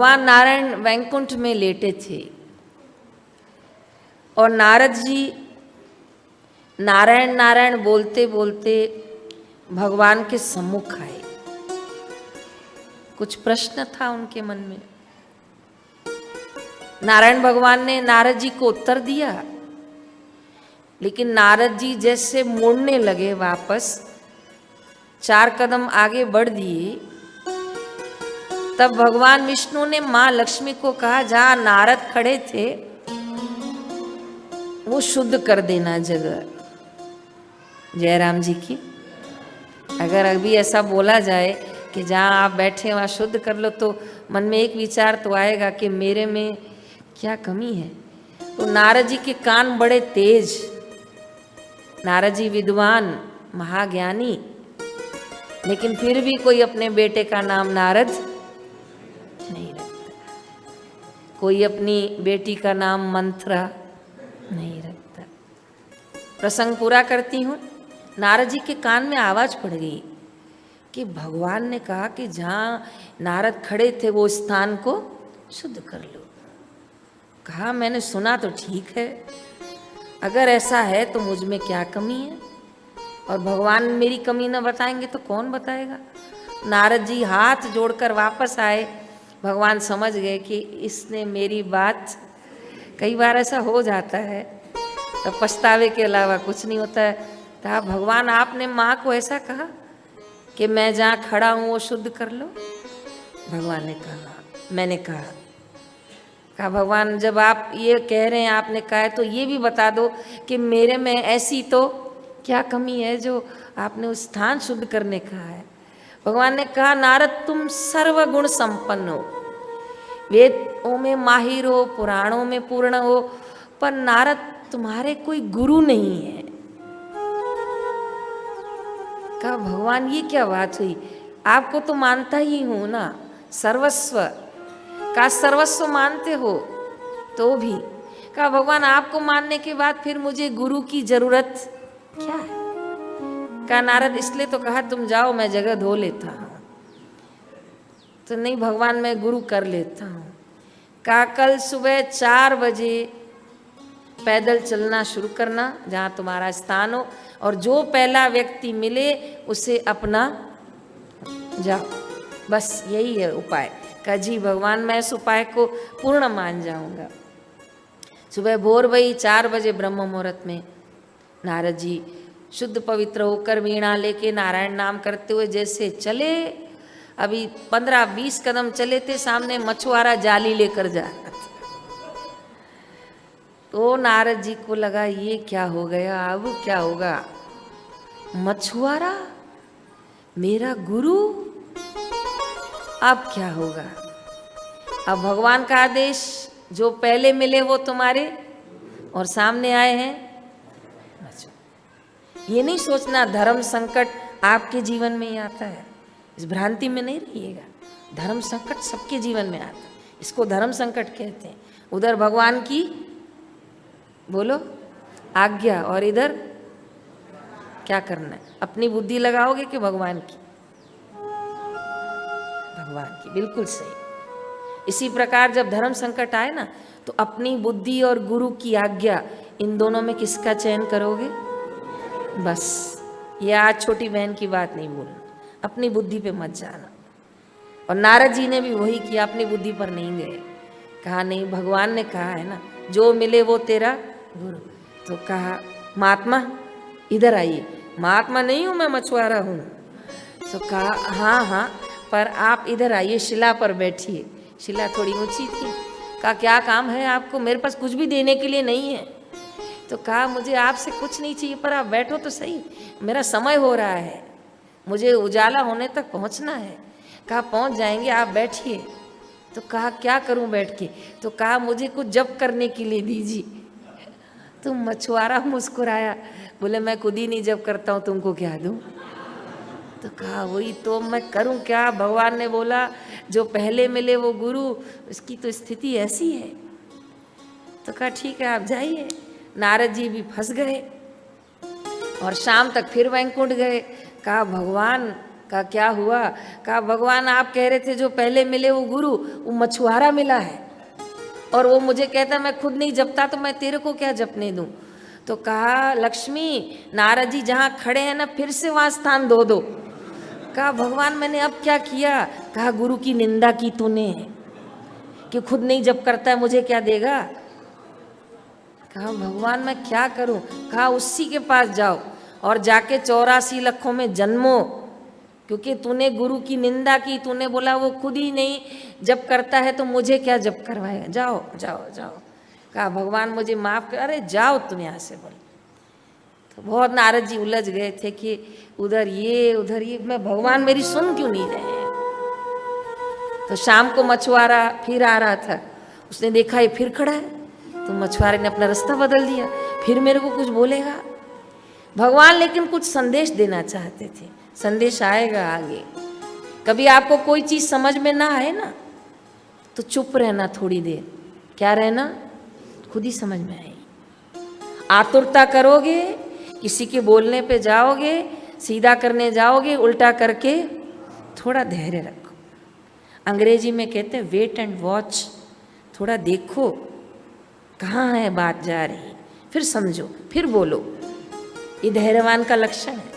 भगवान नारायण वैकुंठ में लेटे थे और नारद जी नारायण नारायण बोलते बोलते भगवान के सम्मुख आए। कुछ प्रश्न था उनके मन में। नारायण भगवान ने नारद जी को उत्तर दिया, लेकिन नारद जी जैसे मुड़ने लगे वापस, 4 कदम आगे बढ़ दिए, तब भगवान विष्णु ने मां लक्ष्मी को कहा, जहां नारद खड़े थे वो शुद्ध कर देना जगह। जयराम जी की अगर अभी ऐसा बोला जाए कि जहाँ आप बैठे वहाँ शुद्ध कर लो, तो मन में एक विचार तो आएगा कि मेरे में क्या कमी है। तो नारद जी के कान बड़े तेज, नारद जी विद्वान महाज्ञानी, लेकिन फिर भी कोई अपने बेटे का नाम नारद नहीं रखता, कोई अपनी बेटी का नाम मंथरा नहीं रखता। प्रसंग पूरा करती हूँ। नारद जी के कान में आवाज पड़ गई कि भगवान ने कहा कि जहाँ नारद खड़े थे वो स्थान को शुद्ध कर लो। कहा, मैंने सुना तो ठीक है, अगर ऐसा है तो मुझ में क्या कमी है, और भगवान मेरी कमी न बताएंगे तो कौन बताएगा। नारद जी हाथ जोड़कर वापस आए। भगवान समझ गए कि इसने मेरी बात, कई बार ऐसा हो जाता है तो पछतावे के अलावा कुछ नहीं होता है। तो भगवान आपने माँ को ऐसा कहा कि मैं जहाँ खड़ा हूँ वो शुद्ध कर लो। भगवान ने कहा, मैंने कहा भगवान जब आप ये कह रहे हैं, आपने कहा है, तो ये भी बता दो कि मेरे में ऐसी तो क्या कमी है जो आपने उस स्थान शुद्ध करने कहा है। भगवान ने कहा, नारद तुम सर्वगुण संपन्न हो, वेदों में माहिर हो, पुराणों में पूर्ण हो, पर नारद तुम्हारे कोई गुरु नहीं है। कहा, भगवान ये क्या बात हुई, आपको तो मानता ही हूं ना, सर्वस्व का सर्वस्व मानते हो तो भी। कहा, भगवान आपको मानने के बाद फिर मुझे गुरु की जरूरत क्या है। कहा, नारद इसलिए तो कहा तुम जाओ, मैं जगह धो लेता हूं। तो नहीं भगवान, मैं गुरु कर लेता हूं। कहा, कल सुबह 4 बजे पैदल चलना शुरू करना जहाँ तुम्हारा स्थान हो, और जो पहला व्यक्ति मिले उसे अपना जाओ, बस यही है उपाय। कहा, जी भगवान, मैं इस उपाय को पूर्ण मान जाऊंगा। सुबह भोर भई 4 बजे ब्रह्म मुहूर्त में नारद जी शुद्ध पवित्र होकर वीणा लेके नारायण नाम करते हुए जैसे चले, अभी 15-20 कदम चले थे, सामने मछुआरा जाली लेकर जा रहा था। तो नारद जी को लगा ये क्या हो गया, अब क्या होगा। मछुआरा मेरा गुरु, अब क्या होगा। अब भगवान का आदेश, जो पहले मिले वो तुम्हारे, और सामने आए हैं मछुआरा। ये नहीं सोचना धर्म संकट आपके जीवन में ही आता है, इस भ्रांति में नहीं रहिएगा। धर्म संकट सबके जीवन में आता है, इसको धर्म संकट कहते हैं। उधर भगवान की बोलो आज्ञा, और इधर क्या करना है, अपनी बुद्धि लगाओगे कि भगवान की। भगवान की, बिल्कुल सही। इसी प्रकार जब धर्म संकट आए ना, तो अपनी बुद्धि और गुरु की आज्ञा, इन दोनों में किसका चयन करोगे। बस ये आज छोटी बहन की बात नहीं बोलना, अपनी बुद्धि पे मत जाना। और नारद जी ने भी वही किया, अपनी बुद्धि पर नहीं गए। कहा नहीं, भगवान ने कहा है ना, जो मिले वो तेरा गुरु। तो कहा, महात्मा इधर आइए। महात्मा नहीं हूं मैं, मछुआरा हूं। तो कहा, हाँ हाँ, पर आप इधर आइए, शिला पर बैठिए। शिला थोड़ी ऊंची थी। कहा, क्या काम है आपको, मेरे पास कुछ भी देने के लिए नहीं है। तो कहा, मुझे आपसे कुछ नहीं चाहिए, पर आप बैठो तो सही, मेरा समय हो रहा है, मुझे उजाला होने तक पहुंचना है। कहा, पहुंच जाएंगे, आप बैठिए। तो कहा, क्या करूं बैठ के। तो कहा, मुझे कुछ जप करने के लिए दीजिए। तो मछुआरा मुस्कुराया, बोले, मैं खुद ही नहीं जप करता हूं, तुमको क्या दूं। तो कहा, वही तो मैं करूं क्या। भगवान ने बोला, जो पहले मिले वो गुरु, उसकी तो स्थिति ऐसी है। तो कहा, ठीक है आप जाइए। नारद जी भी फंस गए और शाम तक फिर वैकुंठ गए। कहा, भगवान कहा क्या हुआ? कहा भगवान आप कह रहे थे जो पहले मिले वो गुरु, वो मछुआरा मिला है और वो मुझे कहता मैं खुद नहीं जपता तो मैं तेरे को क्या जपने दूं। तो कहा लक्ष्मी नारद जी जहाँ खड़े हैं ना फिर से वहाँ स्थान दो। कहा भगवान मैंने अब क्या किया? कहा गुरु की निंदा की तूने कि खुद नहीं जप करता है, मुझे क्या देगा? कहा भगवान मैं क्या करूं? कहा उसी के पास जाओ और जाके 84 लखों में जन्मो, क्योंकि तूने गुरु की निंदा की, तूने बोला वो खुद ही नहीं जप करता है तो मुझे क्या जप करवाएगा, जाओ जाओ जाओ। कहा भगवान मुझे माफ कर, अरे जाओ तुम यहाँ से बोले। तो बहुत नारद जी उलझ गए थे कि उधर ये मैं भगवान मेरी सुन क्यों नहीं रहे हैं। तो शाम को मछुआरा फिर आ रहा था, उसने देखा ये फिर खड़ा है, तो मछुआरे ने अपना रास्ता बदल दिया, फिर मेरे को कुछ बोलेगा। भगवान लेकिन कुछ संदेश देना चाहते थे, संदेश आएगा आगे। कभी आपको कोई चीज समझ में ना आए ना तो चुप रहना थोड़ी देर, क्या रहना, खुद ही समझ में आएगी। आतुरता करोगे, किसी के बोलने पे जाओगे, सीधा करने जाओगे, उल्टा करके, थोड़ा धैर्य रखो। अंग्रेजी में कहते हैं वेट एंड वॉच, थोड़ा देखो कहाँ है बात जा रही, फिर समझो, फिर बोलो। ये धैर्यवान का लक्षण है।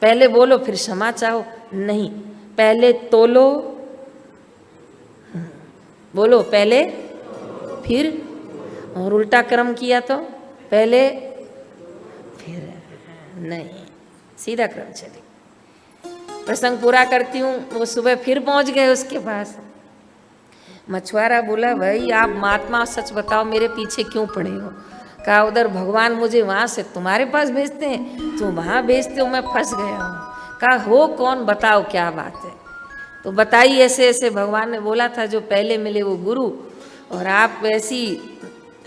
पहले बोलो फिर क्षमा चाहो, नहीं, पहले तोलो, बोलो पहले फिर, और उल्टा क्रम किया तो पहले फिर नहीं, सीधा क्रम चले। प्रसंग पूरा करती हूँ। वो सुबह फिर पहुंच गए उसके पास। मछुआरा बोला भाई आप महात्मा सच बताओ मेरे पीछे क्यों पड़े हो? कहा उधर भगवान मुझे वहाँ से तुम्हारे पास भेजते हैं, तुम वहाँ भेजते हो, मैं फंस गया हूँ। कहा हो कौन, बताओ क्या बात है। तो बताइए ऐसे ऐसे भगवान ने बोला था जो पहले मिले वो गुरु, और आप ऐसी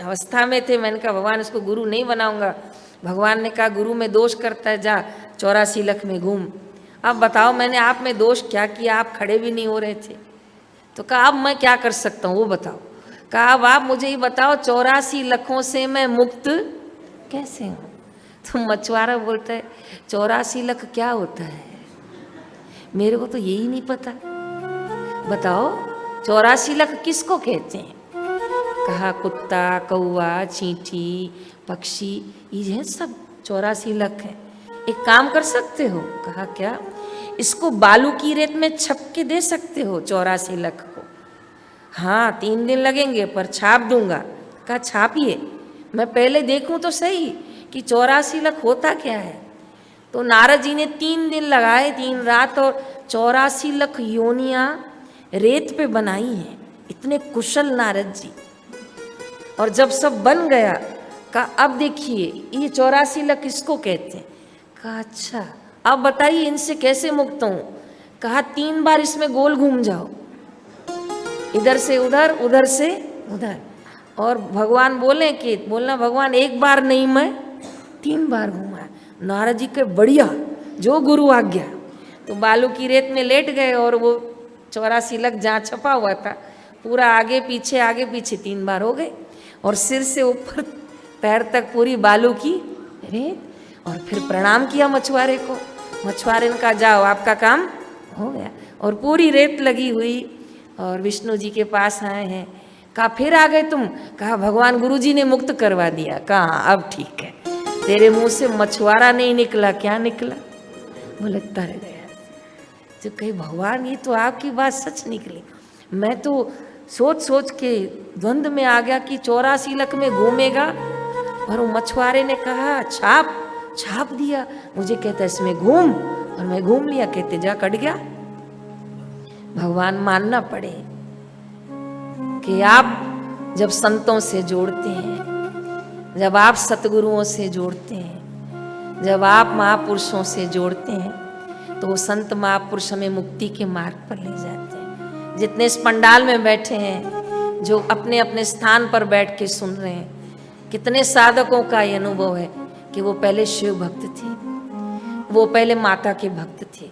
अवस्था में थे। मैंने कहा भगवान इसको गुरु नहीं बनाऊंगा। भगवान ने कहा गुरु में दोष करता है, जा 84 लख में घूम। अब बताओ मैंने आप में दोष क्या किया, आप खड़े भी नहीं हो रहे थे। तो कहा अब मैं क्या कर सकता हूँ वो बताओ। कहा अब आप मुझे ही बताओ 84 लखों से मैं मुक्त कैसे हूँ? तो मछुआरा बोलता है 84 लख क्या होता है, मेरे को तो यही नहीं पता, बताओ 84 लख किसको कहते हैं? कहा कुत्ता, कौवा, चींटी, पक्षी, ये सब 84 लख है। एक काम कर सकते हो? कहा क्या? इसको बालू की रेत में छप के दे सकते हो 84 लख को? हाँ 3 दिन लगेंगे पर छाप दूंगा। कहा छापिए, मैं पहले देखूं तो सही कि 84 लख होता क्या है। तो नारद जी ने 3 दिन लगाए, 3 रात, और 84 लख योनियां रेत पे बनाई हैं। इतने कुशल नारद जी। और जब सब बन गया, कहा अब देखिए ये 84 लख किसको कहते हैं? कहा अच्छा अब बताइए इनसे कैसे मुक्त हूँ? कहा 3 बार इसमें गोल घूम जाओ, इधर से उधर, उधर से उधर। और भगवान बोले कि बोलना भगवान 1 बार नहीं मैं 3 बार घूमा। नारद जी के बढ़िया, जो गुरु आज्ञा। तो बालू की रेत में लेट गए और वो 84 लख जहाँ छपा हुआ था पूरा आगे पीछे 3 बार हो गए, और सिर से ऊपर पैर तक पूरी बालू की रेत। और फिर प्रणाम किया मछुआरे को। मछुआरे ने कहा जाओ आपका काम हो गया। और पूरी रेत लगी हुई, और विष्णु जी के पास आए हैं। कहा फिर आ गए तुम? कहा भगवान गुरु जी ने मुक्त करवा दिया। कहा अब ठीक है, तेरे मुंह से मछुआरा नहीं निकला, क्या निकला? बोले तर गया। तो कही भगवान ये तो आपकी बात सच निकली, मैं तो सोच सोच के द्वंद में आ गया कि 84 लख में घूमेगा। और वो मछुआरे ने कहा छाप दिया। मुझे कहता इसमें घूम, और मैं घूम लिया। कहते जा कट गया। भगवान मानना पड़े कि आप जब संतों से जोड़ते हैं, जब आप सतगुरुओं से जोड़ते हैं, जब आप महापुरुषों से जोड़ते हैं, तो वो संत महापुरुष हमें मुक्ति के मार्ग पर ले जाते हैं। जितने इस पंडाल में बैठे हैं, जो अपने अपने स्थान पर बैठ के सुन रहे हैं, कितने साधकों का ये अनुभव है कि वो पहले शिव भक्त थे, वो पहले माता के भक्त थे,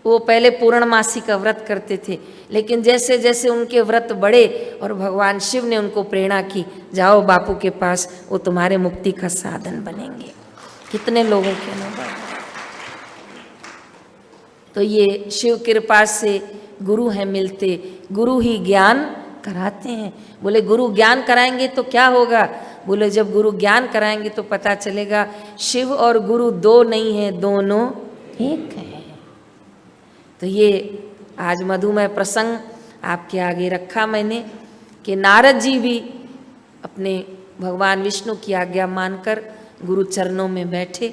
वो पहले पूर्णमासी का व्रत करते थे। लेकिन जैसे जैसे उनके व्रत बढ़े और भगवान शिव ने उनको प्रेरणा की, जाओ बापू के पास, वो तुम्हारे मुक्ति का साधन बनेंगे। कितने लोगों के अनुभव। तो ये शिव कृपा से गुरु हैं मिलते, गुरु ही ज्ञान कराते हैं। बोले गुरु ज्ञान कराएंगे तो क्या होगा? बोले जब गुरु ज्ञान कराएंगे तो पता चलेगा शिव और गुरु दो नहीं है, दोनों एक है। तो ये आज मधुमय प्रसंग आपके आगे रखा मैंने कि नारद जी भी अपने भगवान विष्णु की आज्ञा मानकर गुरु चरणों में बैठे,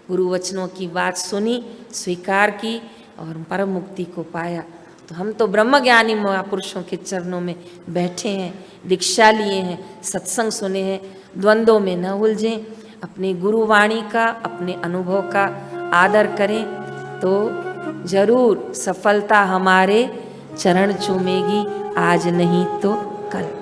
गुरु वचनों की बात सुनी, स्वीकार की और परम मुक्ति को पाया। तो हम तो ब्रह्मज्ञानी महापुरुषों के चरणों में बैठे हैं, दीक्षा लिए हैं, सत्संग सुने हैं। द्वंद्वों में न उलझें, अपनी गुरुवाणी का, अपने अनुभव का आदर करें तो जरूर सफलता हमारे चरण चूमेगी, आज नहीं तो कल।